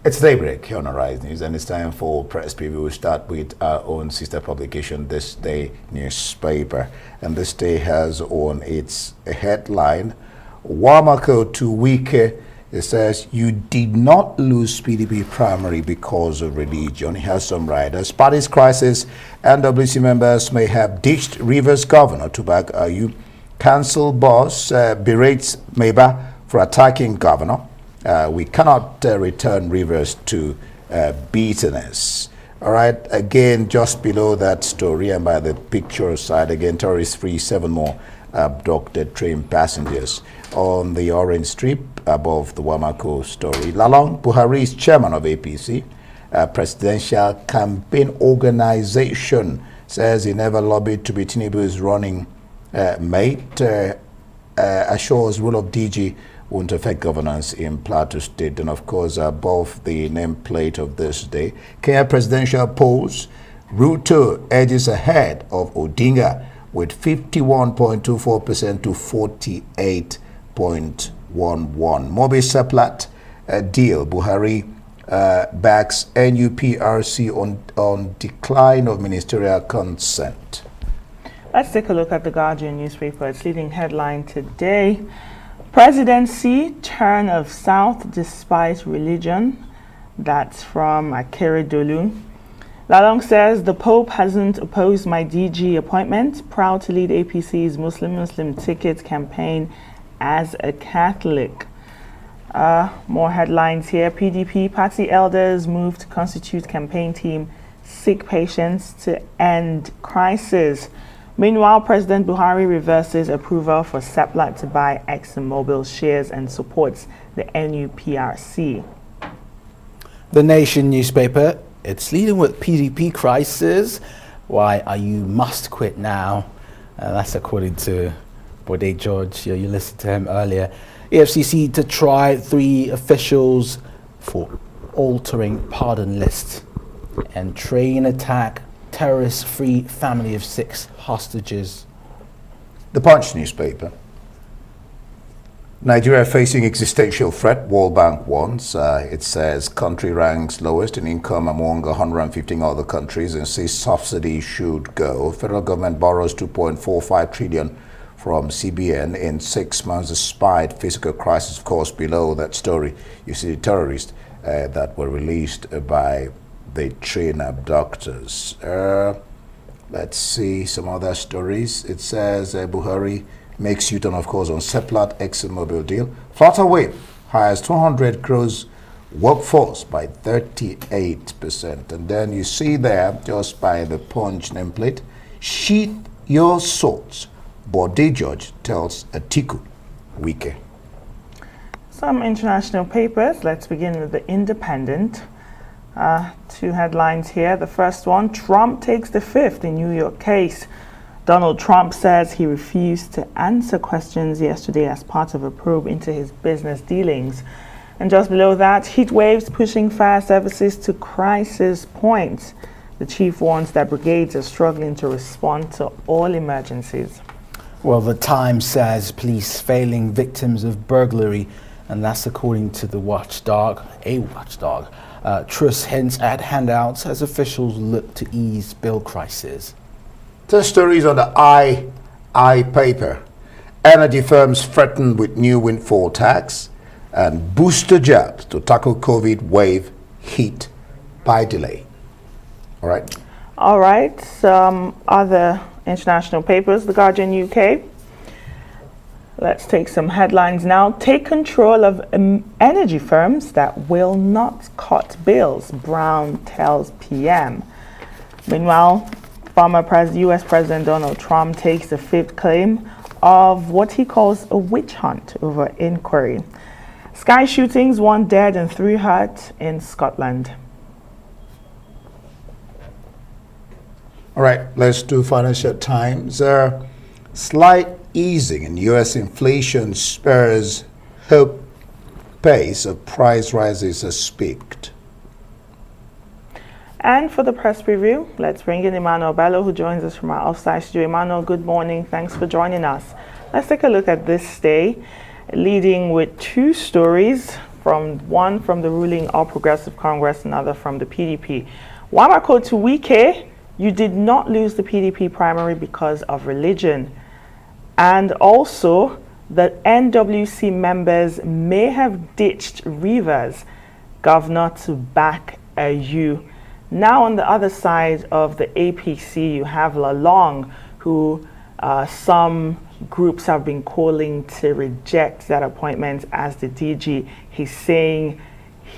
It's daybreak on Arise News, and it's time for press preview. We'll start with our own sister publication, This Day newspaper. And This Day has on its headline, Wamakko to Wike. It says, you did not lose PDP primary because of religion. It has some riders. Party's crisis, NWC members may have ditched Rivers governor to back you. Council boss berates Meba for attacking governor. We cannot return Rivers to bitterness. All right, again, just below that story and by the picture side, again, terrorists free 7 more abducted train passengers on the orange strip above the Wamakko story. Lalong Buhari is chairman of APC. Presidential Campaign Organization says he never lobbied to be Tinubu's running mate. Assures rule of DG won't affect governance in Plateau State. And of course, above the nameplate of This Day, Kenya presidential polls, Ruto edges ahead of Odinga with 51.24% to 48.11. Mobi Seplat deal, Buhari backs NUPRC on decline of ministerial consent. Let's take a look at the Guardian newspaper. Its leading headline today: Presidency, turn of South despite religion. That's from Akere Dolu. Lalong says the Pope hasn't opposed my DG appointment. Proud to lead APC's Muslim ticket campaign as a Catholic. More headlines here. PDP party elders move to constitute campaign team, seek patience to end crisis. Meanwhile, President Buhari reverses approval for Seplat to buy ExxonMobil shares and supports the NUPRC. The Nation newspaper, it's leading with PDP crisis. Why are you must quit now? That's according to Bode George. You listened to him earlier. EFCC to try 3 officials for altering pardon list. And train attack. Terrorist free family of 6 hostages. The Punch newspaper. Nigeria facing existential threat, World Bank warns. It says country ranks lowest in income among 115 other countries and says subsidy should go. Federal government borrows 2.45 trillion from CBN in 6 months despite physical crisis. Of course, below that story, you see the terrorists that were released by the train abductors. Let's see some other stories. It says Buhari makes U-turn, of course, on Seplat ExxonMobil deal. Flutterwave hires 200 crores workforce by 38%. And then you see there, just by the Punch nameplate, sheath your swords. Bode George tells Atiku Wike. Some international papers. Let's begin with the Independent. 2 headlines here. The first one, Trump takes the 5th in New York case. Donald Trump says he refused to answer questions yesterday as part of a probe into his business dealings. And just below that, heat waves pushing fire services to crisis point. The chief warns that brigades are struggling to respond to all emergencies. Well, the Times says police failing victims of burglary, and that's according to the watchdog, a watchdog. Truss hints at handouts as officials look to ease bill crisis. 10 stories on the I paper. Energy firms threatened with new windfall tax and booster jabs to tackle COVID wave hit by delay. All right. All right. Some other international papers. The Guardian UK. Let's take some headlines now. Take control of energy firms that will not cut bills, Brown tells PM. Meanwhile, former US President Donald Trump takes the 5th claim of what he calls a witch hunt over inquiry. Sky shootings, 1 dead and 3 hurt in Scotland. All right, let's do Financial Times. Slight easing in U.S. inflation spurs hope pace of price rises has peaked. And for the press preview, let's bring in Emmanuel Bello, who joins us from our offsite studio. Emmanuel, good morning. Thanks for joining us. Let's take a look at This Day, leading with 2 stories. one from the ruling All Progressive Congress, another from the PDP. Wamakko to Wike, you did not lose the PDP primary because of religion. And also, the NWC members may have ditched Rivers governor to back you. Now on the other side of the APC, you have Lalong, who some groups have been calling to reject that appointment as the DG. He's saying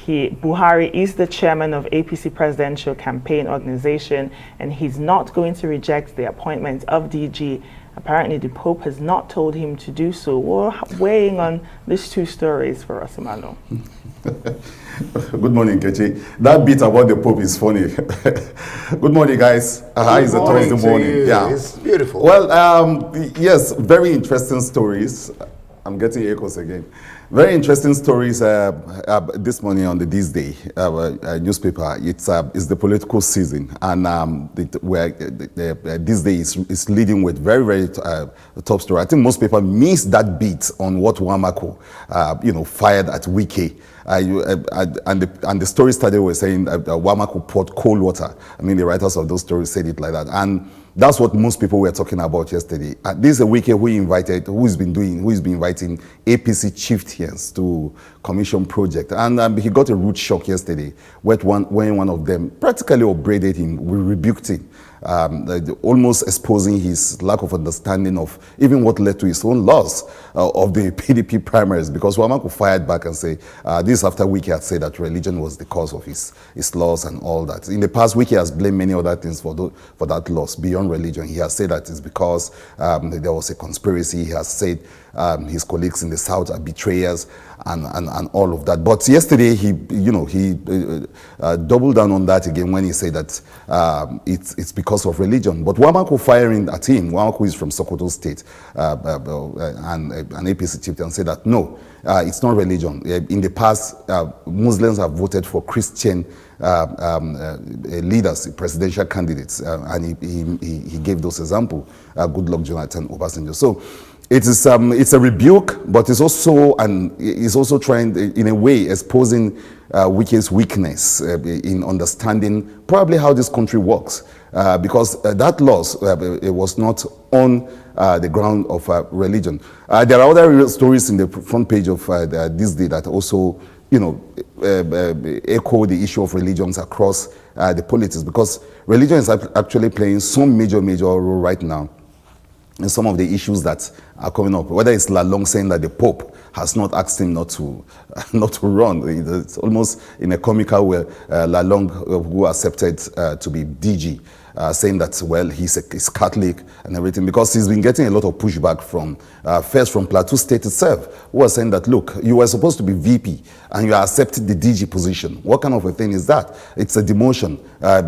Buhari is the chairman of APC Presidential Campaign Organization, and he's not going to reject the appointment of DG. Apparently, the Pope has not told him to do so. We're weighing on these two stories for us, Emmanuel. Good morning, Kechi. That bit about the Pope is funny. Good morning, guys. It's a Thursday morning. Yeah, it's beautiful. Well, yes, very interesting stories. I'm getting echoes again. Very interesting stories this morning on the This Day newspaper. It's the political season, and This Day is leading with very, very top story. I think most people missed that beat on what Wamakko, fired at Wike. And the story started with saying Wamakko poured cold water. I mean, the writers of those stories said it like that, and that's what most people were talking about yesterday. This is a Wike who's been inviting APC chieftains to commission project, and he got a rude shock yesterday when one of them practically upbraided him, rebuked him, almost exposing his lack of understanding of even what led to his own loss of the PDP primaries, because Wamakko fired back and said, this after Wike had said that religion was the cause of his loss and all that. In the past, Wike has blamed many other things for that loss beyond religion. He has said that it's because there was a conspiracy. He has said his colleagues in the South are betrayers and all of that. But yesterday, he doubled down on that again when he said that it's because of religion. But Wamakko firing at him, Wamakko is from Sokoto State, and an APC chieftain said that no, it's not religion. In the past, Muslims have voted for Christian leaders, presidential candidates, and he gave those examples. Goodluck Jonathan, Obasanjo. So it's a rebuke, but it's also trying, in a way, exposing Wike's weakness in understanding probably how this country works, because that loss it was not on the ground of religion. There are other stories in the front page of This Day that also echo the issue of religions across the politics, because religion is actually playing some major role right now in some of the issues that are coming up. Whether it's Lalong saying that the Pope has not asked him not to run. It's almost in a comical way. Lalong, who accepted to be DG, saying that, well, he's Catholic and everything, because he's been getting a lot of pushback from, first from Plateau State itself, who are saying that, look, you were supposed to be VP and you are accepting the DG position. What kind of a thing is that? It's a demotion.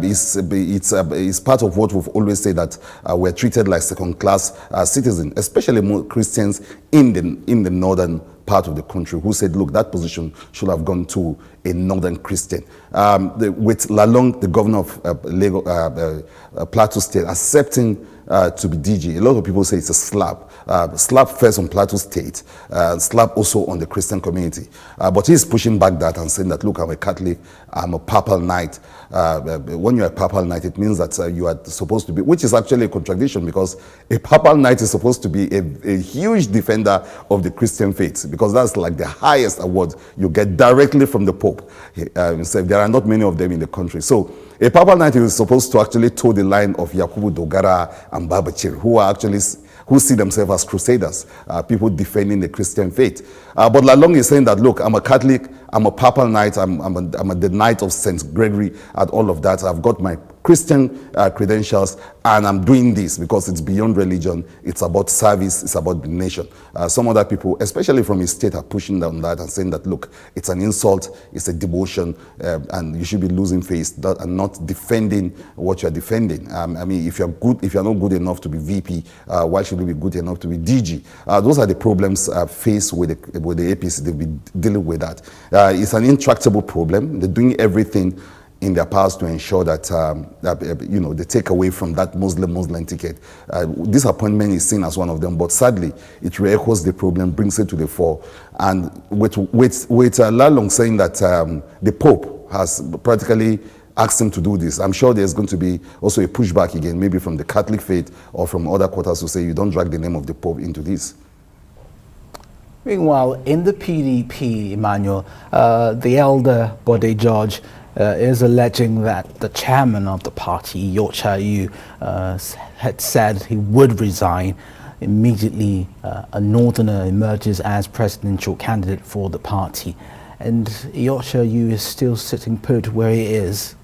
It's part of what we've always said, that we're treated like second-class citizens, especially Christians in the northern part of the country, who said, look, that position should have gone to a northern Christian. With Lalong, the governor of Plateau State, accepting to be DG, a lot of people say it's a slap. Slap first on Plateau State, slap also on the Christian community. But he's pushing back that and saying that, look, I'm a Catholic, I'm a papal knight. When you're a papal knight, it means that you are supposed to be, which is actually a contradiction, because a papal knight is supposed to be a huge defender of the Christian faith, because that's like the highest award you get directly from the Pope. So there are not many of them in the country. So a papal knight is supposed to actually toe the line of Yakubu Dogara and Babachir, who see themselves as crusaders, people defending the Christian faith. But Lalong is saying that, look, I'm a Catholic, I'm a papal knight, I'm the knight of St. Gregory, and all of that. I've got my Christian credentials, and I'm doing this because it's beyond religion. It's about service. It's about the nation. Some other people, especially from his state, are pushing down that and saying that, look, it's an insult, it's a demotion, and you should be losing face and not defending what you're defending. I mean, if you're not good enough to be VP, why should you be good enough to be DG? Those are the problems faced with the APC. They've been dealing with that. It's an intractable problem. They're doing everything in their powers to ensure that, they take away from that Muslim ticket. This appointment is seen as one of them, but sadly, it re-echoes the problem, brings it to the fore. And with Lalong saying that the Pope has practically asked him to do this, I'm sure there's going to be also a pushback again, maybe from the Catholic faith or from other quarters who say you don't drag the name of the Pope into this. Meanwhile, in the PDP, Emmanuel, the elder Bode George is alleging that the chairman of the party, Yorkshire U, had said he would resign. Immediately, a northerner emerges as presidential candidate for the party. And Yorkshire U is still sitting put where he is.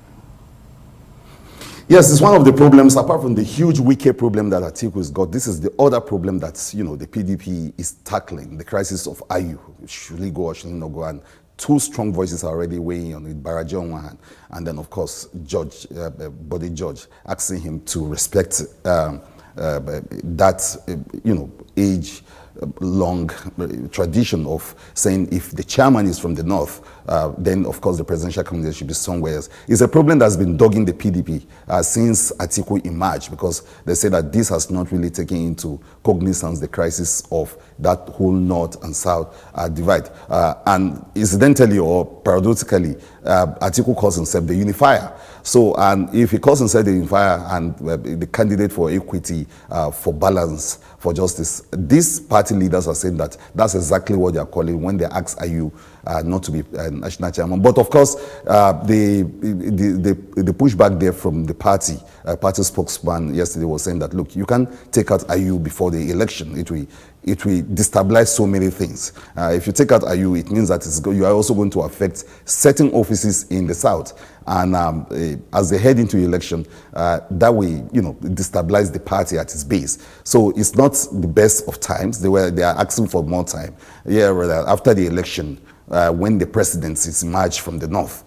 Yes, it's one of the problems, apart from the huge Wike problem that Atiku has got. This is the other problem that, the PDP is tackling, the crisis of Ayu. Should he go or should he not go? And two strong voices are already weighing on it, Baraji on one hand, and then, of course, Bode George, asking him to respect that, age-long tradition of saying if the chairman is from the north, then of course the presidential candidate should be somewhere else. It's a problem that's been dogging the PDP since Atiku emerged, because they say that this has not really taken into cognizance the crisis of that whole north and south divide. And incidentally or paradoxically, Atiku calls himself the unifier. So, and if he calls himself the unifier and the candidate for equity, for balance, for justice, these party leaders are saying that that's exactly what they are calling when they ask Ayu not to be national chairman. But of course, the pushback there from the party spokesman yesterday was saying that, look, you can't take out Ayu before the election. It will destabilize so many things. If you take out Ayu, it means that you are also going to affect certain offices in the south. And as they head into election, that will, destabilize the party at its base. So it's not the best of times. They are asking for more time. Yeah, after the election, when the presidency is emerged from the north,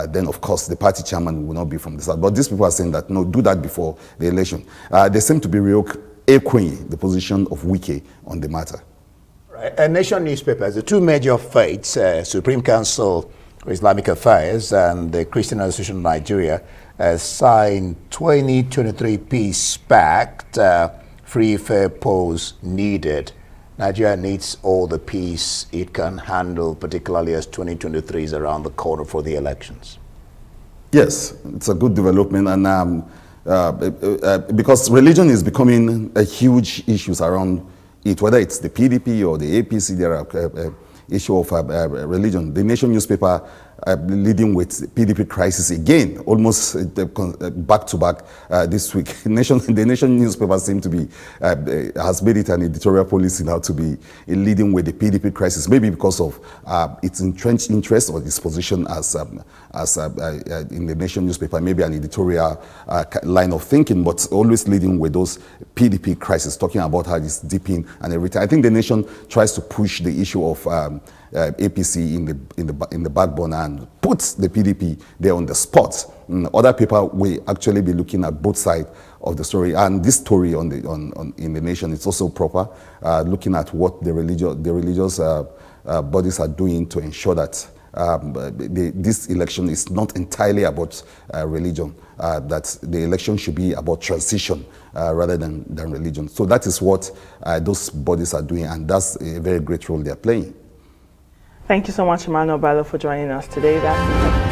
then of course the party chairman will not be from the south. But these people are saying that no, do that before the election. They seem to be echoing the position of Wike on the matter. Right. A Nation newspapers, the two major faiths, Supreme Council for Islamic Affairs and the Christian Association of Nigeria, signed 2023 Peace Pact, free, fair polls needed. Nigeria needs all the peace it can handle, particularly as 2023 is around the corner for the elections. Yes, it's a good development, and because religion is becoming a huge issue around it, whether it's the PDP or the APC, there are issue of religion. The Nation newspaper leading with PDP crisis again, almost back to back this week. The Nation newspaper seems to be has made it an editorial policy now to be leading with the PDP crisis, maybe because of its entrenched interest or its position as in the Nation newspaper, maybe an editorial line of thinking, but always leading with those PDP crisis, talking about how it's deepening and everything. I think the Nation tries to push the issue of APC in the backbone and puts the PDP there on the spot. Other people will actually be looking at both sides of the story, and this story in the Nation is also proper, looking at what the religious bodies are doing to ensure that this election is not entirely about religion, that the election should be about transition rather than religion. So that is what those bodies are doing, and that's a very great role they are playing. Thank you so much, Emmanuel Bello, for joining us today. That's